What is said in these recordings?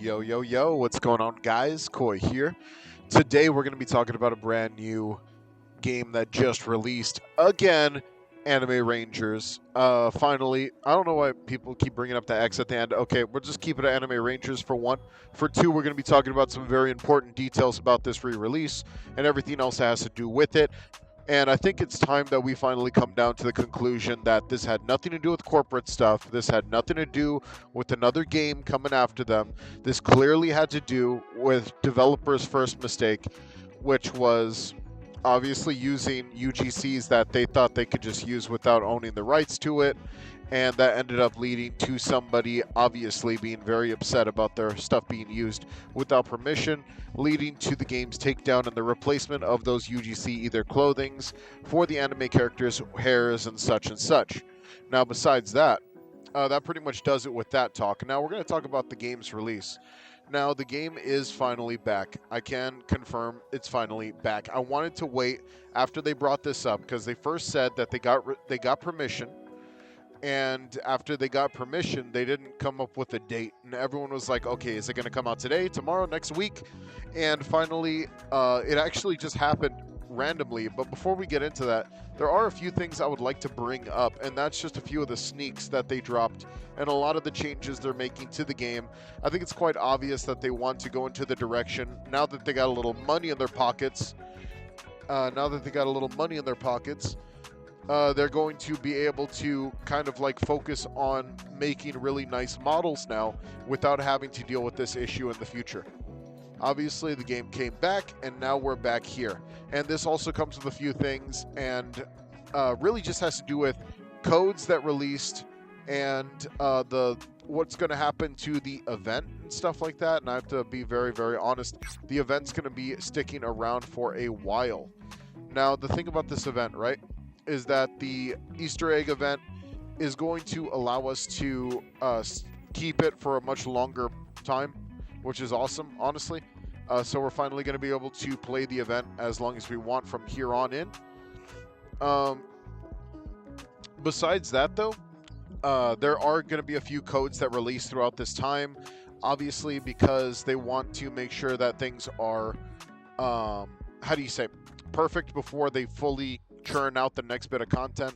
Yo, yo, yo, what's going on, guys? Koi here. Today, we're going to be talking about a brand new game that just released again, Anime Rangers. Finally, I don't know why people keep bringing up the X at the end. Okay, we'll just keep it at Anime Rangers for one. For two, we're going to be talking about some very important details about this re release and everything else that has to do with it. And I think it's time that we finally come down to the conclusion that this had nothing to do with corporate stuff. This had nothing to do with another game coming after them. This clearly had to do with developers' first mistake, which was obviously using UGCs that they thought they could just use without owning the rights to it. And that ended up leading to somebody obviously being very upset about their stuff being used without permission, leading to the game's takedown and the replacement of those UGC either clothings for the anime characters, hairs, and such and such. Now, besides that, that pretty much does it with that talk. Now, we're going to talk about the game's release. Now, the game is finally back. I can confirm it's finally back. I wanted to wait after they brought this up because they first said that they got permission. And after they got permission, they didn't come up with a date. And everyone was like, okay, is it going to come out today, tomorrow, next week? And finally, it actually just happened randomly. But before we get into that, there are a few things I would like to bring up. And that's just a few of the sneaks that they dropped and a lot of the changes they're making to the game. I think it's quite obvious that they want to go into the direction, now that they got a little money in their pockets, they're going to be able to kind of like focus on making really nice models now without having to deal with this issue in the future. Obviously, the game came back, and now we're back here. And this also comes with a few things, and really just has to do with codes that released and what's going to happen to the event and stuff like that. And I have to be very, very honest. The event's going to be sticking around for a while. Now, the thing about this event, right, is that the Easter egg event is going to allow us to keep it for a much longer time, which is awesome, honestly. So we're finally going to be able to play the event as long as we want from here on in. Besides that, though, there are going to be a few codes that release throughout this time, obviously, because they want to make sure that things are, perfect before they fully churn out the next bit of content.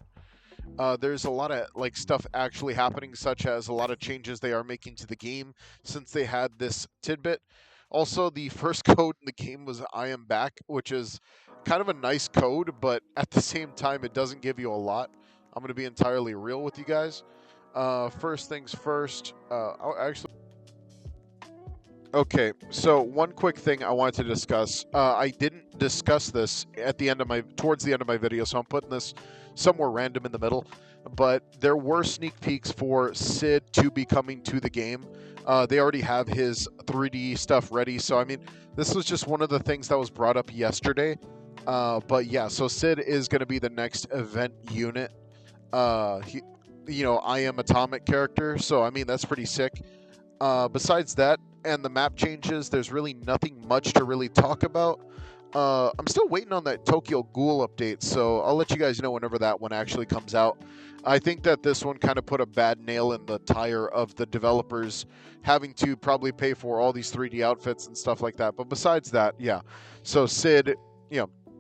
There's a lot of like stuff actually happening, such as a lot of changes they are making to the game since they had this tidbit. Also, the first code in the game was "I am back," which is kind of a nice code, but at the same time, it doesn't give you a lot. I'm going to be entirely real with you guys. First things first. Okay, so one quick thing I wanted to discuss. I didn't discuss this towards the end of my video, so I'm putting this somewhere random in the middle. But there were sneak peeks for Sid to be coming to the game. They already have his 3D stuff ready, so I mean, this was just one of the things that was brought up yesterday. But yeah, so Sid is going to be the next event unit. I am Atomic character, so I mean, that's pretty sick. Besides that, and the map changes, there's really nothing much to really talk about. I'm still waiting on that Tokyo Ghoul update, so I'll let you guys know whenever that one actually comes out. I think that this one kind of put a bad nail in the tire of the developers having to probably pay for all these 3D outfits and stuff like that. But besides that, yeah. So Sid,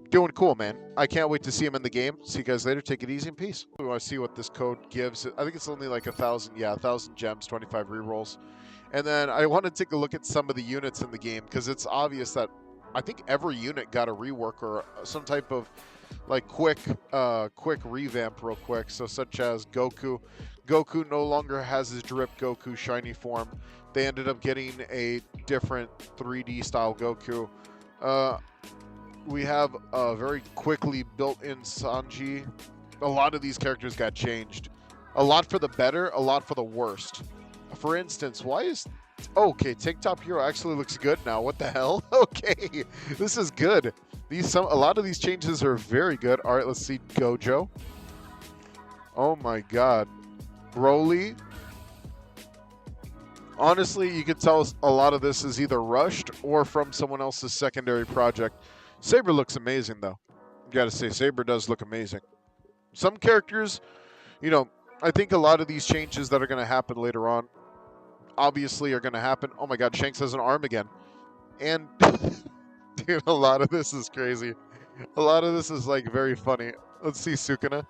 doing cool, man. I can't wait to see him in the game. See you guys later. Take it easy and peace. We want to see what this code gives. I think it's only like 1,000 gems, 25 rerolls. And then I want to take a look at some of the units in the game because it's obvious that I think every unit got a rework or some type of like quick revamp real quick. So such as Goku. Goku no longer has his drip Goku shiny form. They ended up getting a different 3D style Goku. We have a very quickly built-in Sanji. A lot of these characters got changed. A lot for the better, a lot for the worst. For instance, okay, Tank Top Hero actually looks good now. What the hell? Okay, this is good. A lot of these changes are very good. All right, let's see Gojo. Oh my god. Broly. Honestly, you could tell a lot of this is either rushed or from someone else's secondary project. Saber looks amazing, though. You gotta say, Saber does look amazing. Some characters, I think a lot of these changes that are going to happen later on obviously are going to happen. Oh my god, Shanks has an arm again. And, dude, a lot of this is crazy. A lot of this is, like, very funny. Let's see Sukuna.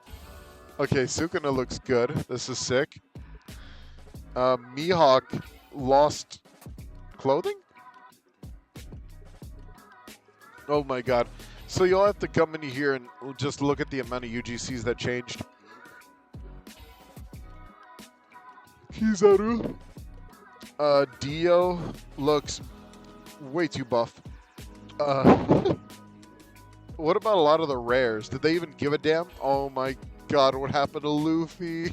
Okay, Sukuna looks good. This is sick. Mihawk lost clothing? Oh my god. So you'll have to come in here and just look at the amount of UGCs that changed. Kizaru. Dio looks way too buff. What about a lot of the rares? Did they even give a damn? Oh my god, what happened to Luffy?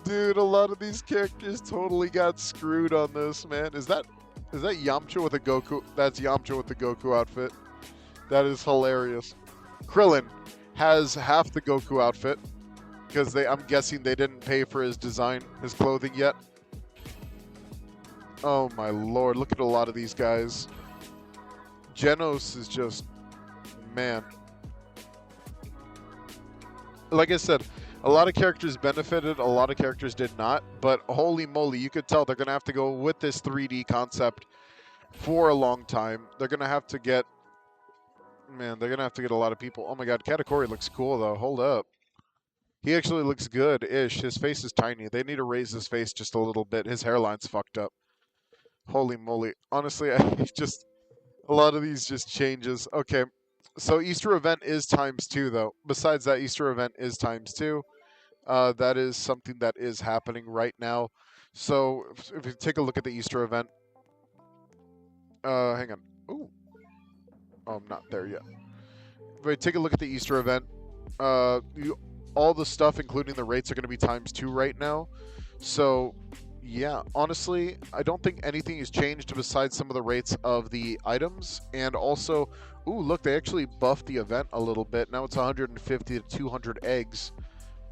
Dude, a lot of these characters totally got screwed on this, man. Is that Yamcha with a Goku? That's Yamcha with the Goku outfit. That is hilarious. Krillin has half the Goku outfit because I'm guessing they didn't pay for his design, his clothing yet. Oh my lord, look at a lot of these guys. Genos is just, man. Like I said, a lot of characters benefited, a lot of characters did not, but holy moly, you could tell they're going to have to go with this 3D concept for a long time. They're going to have to get, man, they're going to have to get a lot of people. Oh my god, Katakuri looks cool though, hold up. He actually looks good-ish. His face is tiny. They need to raise his face just a little bit. His hairline's fucked up. Holy moly. Honestly, a lot of these just changes. Okay, so Easter event is ×2 though. Besides that, Easter event is ×2. That is something that is happening right now. So if you take a look at the Easter event, hang on. Ooh. Oh, I'm not there yet. If I take a look at the Easter event, all the stuff, including the rates, are going to be ×2 right now. So yeah, honestly, I don't think anything has changed besides some of the rates of the items. And also, ooh, look, they actually buffed the event a little bit. Now it's 150 to 200 eggs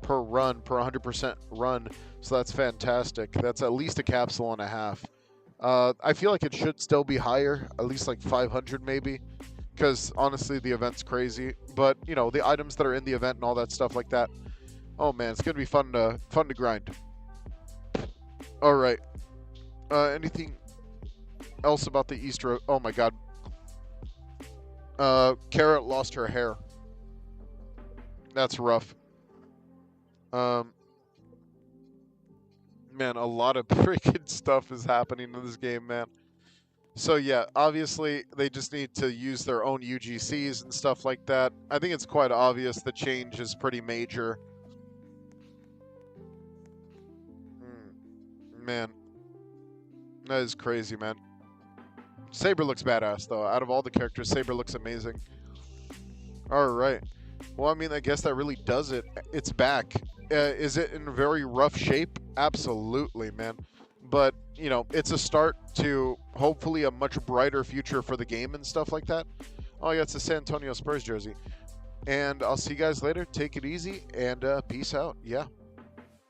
per run, per 100% run. So that's fantastic. That's at least a capsule and a half. I feel like it should still be higher, at least like 500 maybe. Because honestly, the event's crazy. But, you know, the items that are in the event and all that stuff like that. Oh man, it's going to be fun to grind. All right. Anything else about the Easter? Oh my god. Carrot lost her hair. That's rough. Man, a lot of freaking stuff is happening in this game, man. So yeah, obviously they just need to use their own UGCs and stuff like that. I think it's quite obvious the change is pretty major. Man, that is crazy, man. Saber looks badass, though. Out of all the characters, Saber looks amazing. All right. Well, I mean, I guess that really does it. It's back. Is it in very rough shape? Absolutely, man. But, you know, it's a start to hopefully a much brighter future for the game and stuff like that. Oh, yeah, it's a San Antonio Spurs jersey. And I'll see you guys later. Take it easy, and peace out. Yeah.